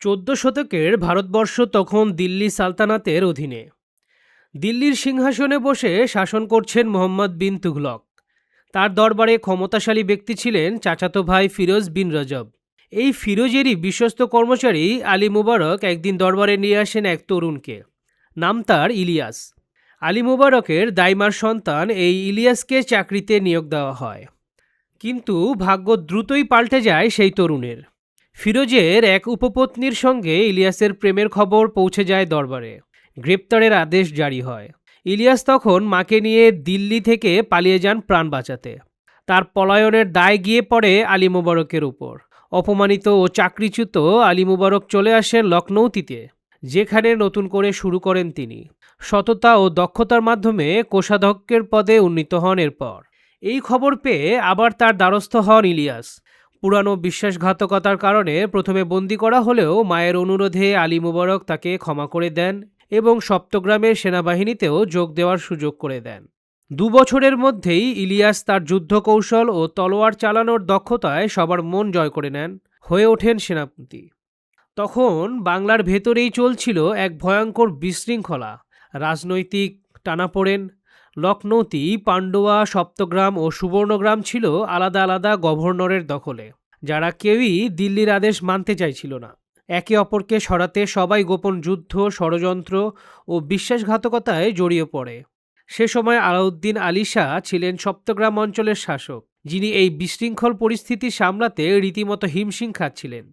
14 শতকের ভারতবর্ষ তখন দিল্লি সালতানাতের অধীনে। দিল্লির সিংহাসনে বসে শাসন করছেন মোহাম্মদ বিন তুঘলক। তার দরবারে ক্ষমতাশালী ব্যক্তি ছিলেন চাচাতো ভাই ফিরোজ বিন রজব। এই ফিরোজেরই বিশ্বস্ত কর্মচারী আলী মুবারক একদিন দরবারে নিয়ে আসেন এক তরুণকে। নাম তার ইলিয়াস। আলী মুবারকের দাইমার সন্তান এই ইলিয়াসকে চাকরিতে নিয়োগ দেওয়া হয়। কিন্তু ভাগ্য দ্রুতই পাল্টে যায় সেই তরুণের। ফিরোজের এক উপপত্নীর সঙ্গে ইলিয়াসের প্রেমের খবর পৌঁছে যায় দরবারে। গ্রেপ্তারের আদেশ জারি হয়। ইলিয়াস তখন মাকে নিয়ে দিল্লি থেকে পালিয়ে যান প্রাণ বাঁচাতে। তার পলায়নের দায় গিয়ে পড়ে আলী মুবারকের উপর। অপমানিত ও চাকরিচ্যুত আলী মুবারক চলে আসেন লখনৌতিতে, যেখানে নতুন করে শুরু করেন তিনি। সততা ও দক্ষতার মাধ্যমে কোষাধ্যক্ষের পদে উন্নীত হন। এরপর এই খবর পেয়ে আবার তার দ্বারস্থ হন ইলিয়াস। পুরানো বিশ্বাসঘাতকতার কারণে প্রথমে বন্দী করা হলেও মায়ের অনুরোধে আলী মুবারক তাকে ক্ষমা করে দেন এবং সপ্তগ্রামের সেনাবাহিনীতেও যোগ দেওয়ার সুযোগ করে দেন। 2 বছরের মধ্যেই ইলিয়াস তার যুদ্ধ কৌশল ও তলোয়ার চালানোর দক্ষতায় সবার মন জয় করে নেন, হয়ে ওঠেন সেনাপতি। তখন বাংলার ভেতরেই চলছিল এক ভয়ঙ্কর বিশৃঙ্খলা, রাজনৈতিক টানাপোড়েন। লখনৌতি, পান্ডুয়া, সপ্তগ্রাম ও সুবর্ণগ্রাম ছিল আলাদা আলাদা গভর্নরের দখলে, যারা কেউই দিল্লির আদেশ মানতে চাইছিল না। একে অপরকে সরাতে সবাই গোপন যুদ্ধ, ষড়যন্ত্র ও বিশ্বাসঘাতকতায় জড়িয়ে পড়ে। সে সময় আলাউদ্দিন আলী শাহ ছিলেন সপ্তগ্রাম অঞ্চলের শাসক, যিনি এই বিশৃঙ্খল পরিস্থিতি সামলাতে রীতিমতো হিমশিম খাচ্ছিলেন।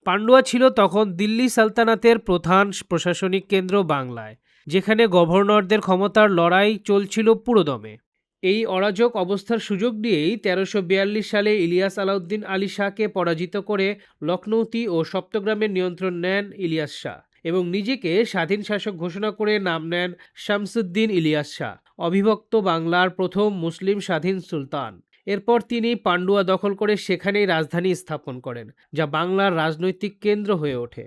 পান্ডুয়া ছিল তখন দিল্লি সালতানাতের প্রধান প্রশাসনিক কেন্দ্র বাংলায়, যেখানে গভর্নরদের ক্ষমতার লড়াই চলছিল পুরোদমে। এই অরাজক অবস্থার সুযোগ নিয়েই 1342 সালে ইলিয়াস আলাউদ্দিন আলী শাহকে পরাজিত করে লখনৌতি ও সপ্তগ্রামের নিয়ন্ত্রণ নেন ইলিয়াস শাহ এবং নিজেকে স্বাধীন শাসক ঘোষণা করে নাম নেন শামসুদ্দিন ইলিয়াস শাহ, অবিভক্ত বাংলার প্রথম মুসলিম স্বাধীন সুলতান। এরপর তিনি পান্ডুয়া দখল করে সেখানেই রাজধানী স্থাপন করেন, যা বাংলার রাজনৈতিক কেন্দ্র হয়ে ওঠে।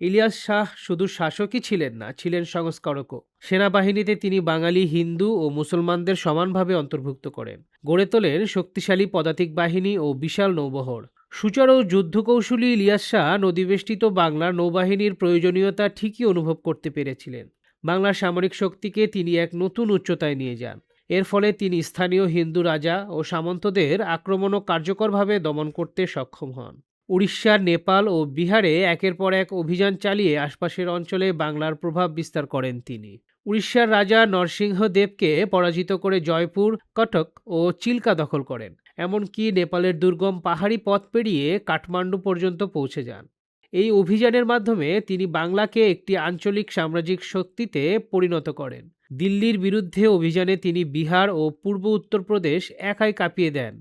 ইলিয়াস শাহ শুধু শাসকই ছিলেন না, ছিলেন সংস্কারকও। সেনাবাহিনীতে তিনি বাঙালি, হিন্দু ও মুসলমানদের সমানভাবে অন্তর্ভুক্ত করেন। গড়ে তোলেন শক্তিশালী পদাতিক বাহিনী ও বিশাল নৌবহর। সুচারু যুদ্ধকৌশলী ইলিয়াস শাহ নদীবেষ্টিত বাংলার নৌবাহিনীর প্রয়োজনীয়তা ঠিকই অনুভব করতে পেরেছিলেন। বাংলার সামরিক শক্তিকে তিনি এক নতুন উচ্চতায় নিয়ে যান। এর ফলে তিনি স্থানীয় হিন্দু রাজা ও সামন্তদের আক্রমণও কার্যকরভাবে দমন করতে সক্ষম হন। উড়িষ্যা, নেপাল ও বিহারে একের পর এক অভিযান চালিয়ে আশপাশের অঞ্চলে বাংলার প্রভাব বিস্তার করেন তিনি। উড়িষ্যার রাজা নরসিংহদেবকে পরাজিত করে জয়পুর, কটক ও চিল্কা দখল করেন। এমনকি নেপালের দুর্গম পাহাড়ি পথ পেরিয়ে কাঠমান্ডু পর্যন্ত পৌঁছে যান। এই অভিযানের মাধ্যমে তিনি বাংলাকে একটি আঞ্চলিক সাম্রাজ্যিক শক্তিতে পরিণত করেন। দিল্লির বিরুদ্ধে অভিযানে তিনি বিহার ও পূর্ব উত্তরপ্রদেশ একাই কাঁপিয়ে দেন।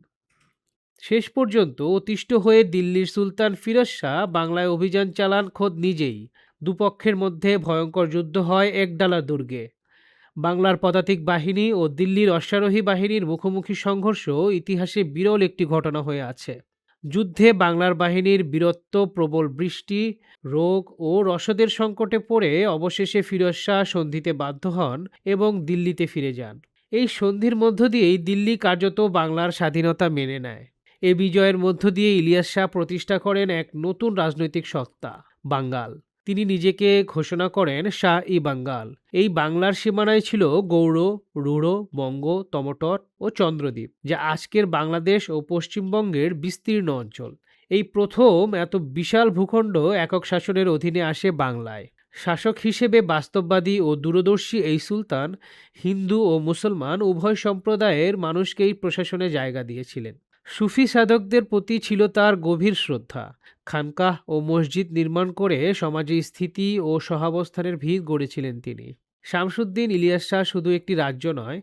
শেষ পর্যন্ত অতিষ্ঠ হয়ে দিল্লির সুলতান ফিরোজ শাহ বাংলায় অভিযান চালান খোদ নিজেই। দুপক্ষের মধ্যে ভয়ঙ্কর যুদ্ধ হয় একডালা দুর্গে। বাংলার পদাতিক বাহিনী ও দিল্লির অশ্বারোহী বাহিনীর মুখোমুখি সংঘর্ষ ইতিহাসে বিরল একটি ঘটনা হয়ে আছে। যুদ্ধে বাংলার বাহিনীর বীরত্ব, প্রবল বৃষ্টি, রোগ ও রসদের সংকটে পড়ে অবশেষে ফিরোজ শাহ সন্ধিতে বাধ্য হন এবং দিল্লিতে ফিরে যান। এই সন্ধির মধ্য দিয়েই দিল্লি কার্যত বাংলার স্বাধীনতা মেনে নেয়। এ বিজয়ের মধ্য দিয়ে ইলিয়াস শাহ প্রতিষ্ঠা করেন এক নতুন রাজনৈতিক সত্তা, বাঙ্গাল। তিনি নিজেকে ঘোষণা করেন শাহ-ই বাঙ্গাল। এই বাংলার সীমানায় ছিল গৌড়, রুড়, বঙ্গ, তমটট ও চন্দ্রদ্বীপ, যা আজকের বাংলাদেশ ও পশ্চিমবঙ্গের বিস্তীর্ণ অঞ্চল। এই প্রথম এত বিশাল ভূখণ্ড একক শাসনের অধীনে আসে বাংলায়। শাসক হিসেবে বাস্তববাদী ও দূরদর্শী এই সুলতান হিন্দু ও মুসলমান উভয় সম্প্রদায়ের মানুষকেই প্রশাসনে জায়গা দিয়েছিলেন। সুফি সাধকদের প্রতি ছিল তার গভীর শ্রদ্ধা। খানকাহ ও মসজিদ নির্মাণ করে সমাজে স্থিতি ও সহাবস্থানের ভিত গড়েছিলেন তিনি। শামসুদ্দিন ইলিয়াস শাহ শুধু একটি রাজ্য নয়,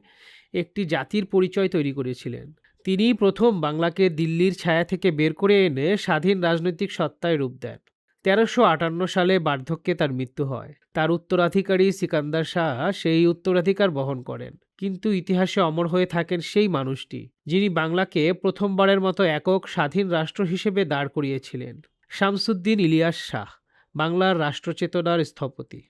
একটি জাতির পরিচয় তৈরি করেছিলেন। তিনিই প্রথম বাংলাকে দিল্লির ছায়া থেকে বের করে এনে স্বাধীন রাজনৈতিক সত্তায় রূপ দেন। 1358 সালে বার্ধক্যে তার মৃত্যু হয়। তার উত্তরাধিকারী সিকান্দার শাহ সেই উত্তরাধিকার বহন করেন। কিন্তু ইতিহাসে অমর হয়ে থাকেন সেই মানুষটি, যিনি বাংলাকে প্রথমবারের মতো একক স্বাধীন রাষ্ট্র হিসেবে দাঁড় করিয়েছিলেন। শামসুদ্দিন ইলিয়াস শাহ, বাংলার রাষ্ট্রচেতনার স্থপতি।